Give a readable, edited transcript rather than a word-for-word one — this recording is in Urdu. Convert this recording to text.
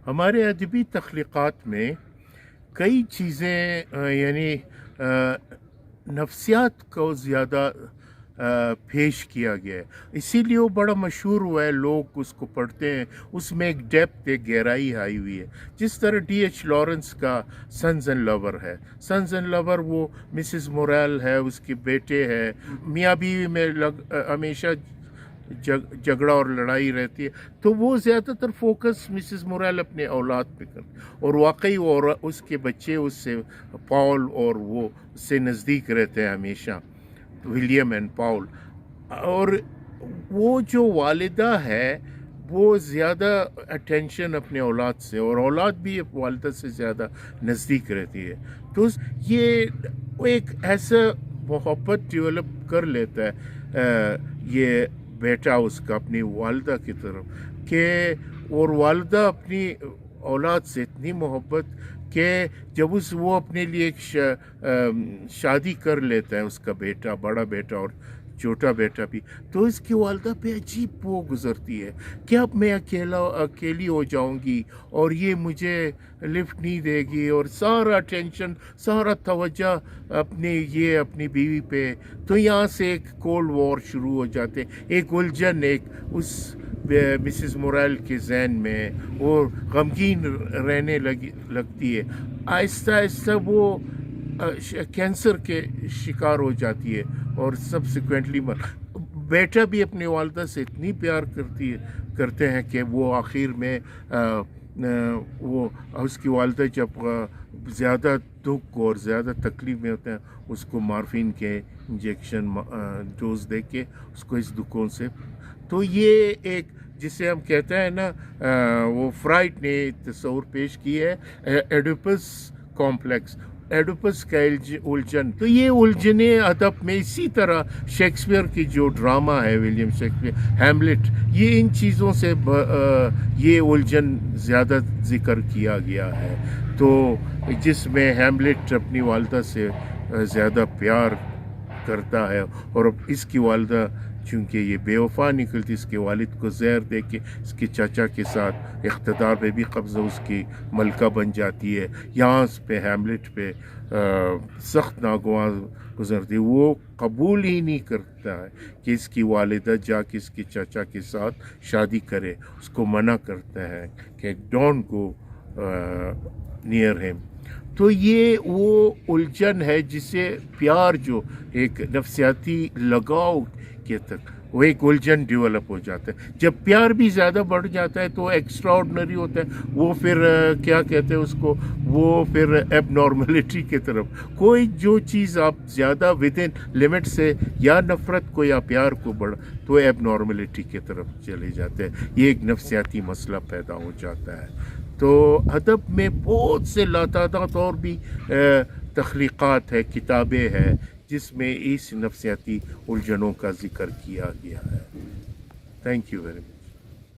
ہمارے ادبی تخلیقات میں کئی چیزیں یعنی نفسیات کو زیادہ پیش کیا گیا ہے، اسی لیے وہ بڑا مشہور ہوا ہے، لوگ اس کو پڑھتے ہیں، اس میں ایک ڈیپتھ، ایک گہرائی آئی ہوئی ہے. جس طرح ڈی ایچ لارنس کا سنز اینڈ لور ہے. سنز اینڈ لور وہ مسز مورال ہے، اس کے بیٹے ہے، میاں بیوی میں ہمیشہ جھگڑا اور لڑائی رہتی ہے، تو وہ زیادہ تر فوکس مسز مورال اپنے اولاد پہ کرتے، اور واقعی اور اس کے بچے اس سے پاول اور وہ اس سے نزدیک رہتے ہیں ہمیشہ، ولیم اینڈ پاول. اور وہ جو والدہ ہے وہ زیادہ اٹینشن اپنے اولاد سے، اور اولاد بھی والدہ سے زیادہ نزدیک رہتی ہے، تو یہ ایک ایسا محبت ڈیولپ کر لیتا ہے یہ بیٹا اس کا اپنی والدہ کی طرف، کہ اور والدہ اپنی اولاد سے اتنی محبت کہ جب وہ اپنے لیے ایک شادی کر لیتا ہے، اس کا بیٹا، بڑا بیٹا اور چھوٹا بیٹا بھی، تو اس کی والدہ پہ عجیب وہ گزرتی ہے کہ اب میں اکیلی ہو جاؤں گی اور یہ مجھے لفٹ نہیں دے گی، اور سارا ٹینشن، سارا توجہ اپنی بیوی پہ. تو یہاں سے ایک کولڈ وار شروع ہو جاتے، ایک الجھن ایک اس مسز مورال کے ذہن میں، اور غمگین رہنے لگتی ہے. آہستہ آہستہ وہ کینسر کے شکار ہو جاتی ہے، اور سبسیکوینٹلی بیٹا بھی اپنی والدہ سے اتنی پیار کرتے ہیں کہ وہ آخر میں وہ اس کی والدہ جب زیادہ دکھ اور زیادہ تکلیف میں ہوتے ہیں، اس کو مارفین کے انجیکشن ڈوز دے کے اس کو اس دکھوں سے. تو یہ ایک جسے ہم کہتے ہیں نا، وہ فرائڈ نے تصور پیش کی ہے، ایڈیپس کمپلیکس، ایڈیپس کا الجھن. تو یہ الجھنیں ادب میں اسی طرح شیکسپیئر کی جو ڈرامہ ہے، ولیم شیکسپیئر، ہیملٹ، یہ ان چیزوں سے یہ الجھن زیادہ ذکر کیا گیا ہے. تو جس میں ہیملٹ اپنی والدہ سے زیادہ پیار کرتا ہے، اور اس کی والدہ چونکہ یہ بے وفا نکلتی، اس کے والد کو زہر دے کے اس کے چاچا کے ساتھ اقتدار پہ بھی قبضہ، اس کی ملکہ بن جاتی ہے. یہاں اس پہ ہیملٹ پہ سخت ناگواں گزرتی، وہ قبول ہی نہیں کرتا ہے کہ اس کی والدہ جا کے اس کے چاچا کے ساتھ شادی کرے، اس کو منع کرتا ہے کہ ڈونٹ گو نیئر ہم. تو یہ وہ الجھن ہے جسے پیار، جو ایک نفسیاتی لگاؤ کے تک وہ ایک الجھن ڈیولپ ہو جاتا ہے. جب پیار بھی زیادہ بڑھ جاتا ہے تو ایکسٹرا آرڈنری ہوتا ہے، وہ پھر کیا کہتے ہیں اس کو، وہ پھر ایب نارملٹی کی طرف. کوئی جو چیز آپ زیادہ ود ان لمٹ سے یا نفرت کو یا پیار کو بڑھ، تو ایب نارملٹی کی طرف چلے جاتے ہیں. یہ ایک نفسیاتی مسئلہ پیدا ہو جاتا ہے. تو ادب میں بہت سے لاتعداد اور بھی تخلیقات ہے، کتابیں ہیں جس میں اس نفسیاتی الجھنوں کا ذکر کیا گیا ہے. Thank you very much.